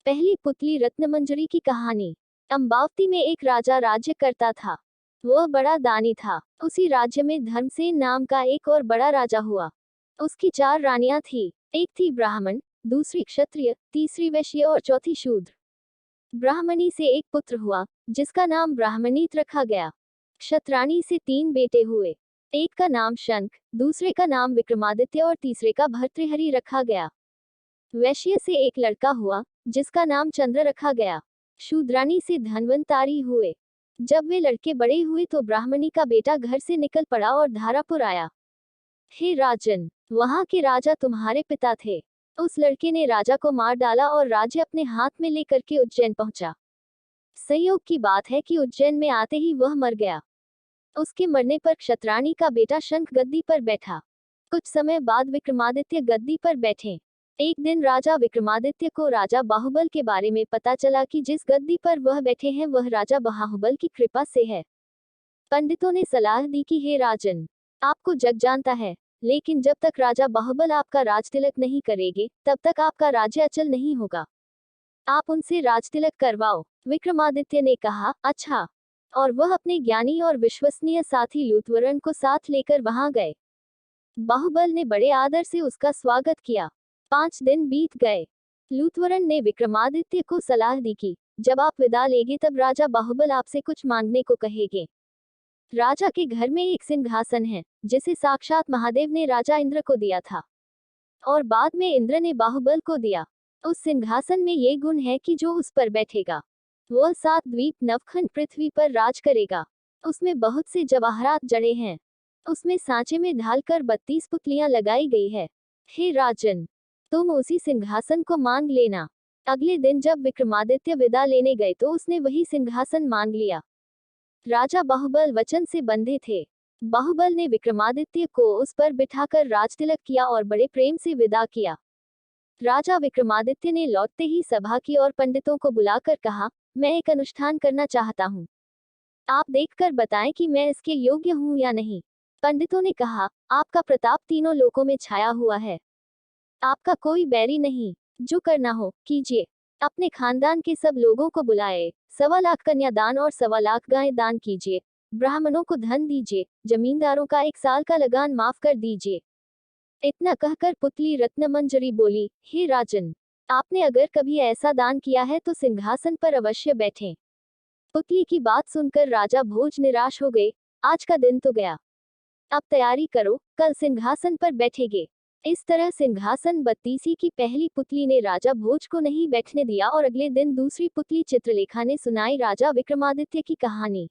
पहली पुतली रत्नमंजरी की कहानी। अम्बावती में एक राजा राज्य करता था। वह बड़ा दानी था। उसी राज्य में धर्मसेन नाम का एक और बड़ा राजा हुआ। उसकी 4 रानियां थी। एक थी ब्राह्मण, दूसरी क्षत्रिय, तीसरी वैश्य और चौथी शूद्र। ब्राह्मणी से एक पुत्र हुआ, जिसका नाम ब्राह्मणीत रखा गया। क्षत्राणी से 3 बेटे हुए। एक का नाम शंख, दूसरे का नाम विक्रमादित्य और तीसरे का भर्तृहरि रखा गया। वैश्य से एक लड़का हुआ, जिसका नाम चंद्र रखा गया। शूद्रानी से धन्वंतारी हुए। जब वे लड़के बड़े हुए तो ब्राह्मणी का बेटा घर से निकल पड़ा और धारापुर आया। हे राजन, वहां के राजा तुम्हारे पिता थे। उस लड़के ने राजा को मार डाला और राज्य अपने हाथ में लेकर के उज्जैन पहुंचा। संयोग की बात है कि उज्जैन में आते ही वह मर गया। उसके मरने पर क्षत्राणी का बेटा शंख गद्दी पर बैठा। कुछ समय बाद विक्रमादित्य गद्दी पर बैठे। एक दिन राजा विक्रमादित्य को राजा बाहुबल के बारे में पता चला कि जिस गद्दी पर वह बैठे हैं वह राजा बाहुबल की कृपा से है। पंडितों ने सलाह दी कि हे राजन, आपको जग जानता है, लेकिन जब तक राजा बाहुबल आपका राजतिलक नहीं करेंगे तब तक आपका राज्य अचल नहीं होगा। आप उनसे राजतिलक करवाओ। विक्रमादित्य ने कहा, अच्छा। और वह अपने ज्ञानी और विश्वसनीय साथी लूथवरण को साथ लेकर वहां गए। बाहुबल ने बड़े आदर से उसका स्वागत किया। 5 दिन बीत गए। लूथवरण ने विक्रमादित्य को सलाह दी कि जब आप विदा लेंगे तब राजा बाहुबल आपसे कुछ मांगने को कहेंगे। राजा के घर में एक सिंहासन है, जिसे साक्षात महादेव ने राजा इंद्र को दिया था और बाद में इंद्र ने बाहुबल को दिया। उस सिंहासन में ये गुण है कि जो उस पर बैठेगा वह 7 द्वीप नवखंड पृथ्वी पर राज करेगा। उसमें बहुत से जवाहरात जड़े हैं। उसमें सांचे में ढालकर 32 पुतलियां लगाई गई है। हे राजन, तुम उसी सिंहासन को मांग लेना। अगले दिन जब विक्रमादित्य विदा लेने गए तो उसने वही सिंहासन मांग लिया। राजा बाहुबल वचन से बंधे थे। बाहुबल ने विक्रमादित्य को उस पर बिठाकर राजतिलक किया और बड़े प्रेम से विदा किया। राजा विक्रमादित्य ने लौटते ही सभा की और पंडितों को बुलाकर कहा, मैं एक अनुष्ठान करना चाहता हूँ। आप देखकर बताएं कि मैं इसके योग्य हूँ या नहीं। पंडितों ने कहा, आपका प्रताप तीनों लोकों में छाया हुआ है। आपका कोई बैरी नहीं। जो करना हो कीजिए। अपने खानदान के सब लोगों को बुलाए। 1.25 लाख कन्यादान और 1.25 लाख गायें दान कीजिए। ब्राह्मणों को धन दीजिए। जमींदारों का 1 साल का लगान माफ कर दीजिए। इतना कहकर पुतली रत्नमंजरी बोली, हे राजन, आपने अगर कभी ऐसा दान किया है तो सिंहासन पर अवश्य बैठें। पुतली की बात सुनकर राजा भोज निराश हो गए। आज का दिन तो गया। अब तैयारी करो, कल सिंहासन पर बैठेंगे। इस तरह सिंहासन बत्तीसी की पहली पुतली ने राजा भोज को नहीं बैठने दिया और अगले दिन दूसरी पुतली चित्रलेखा ने सुनाई राजा विक्रमादित्य की कहानी।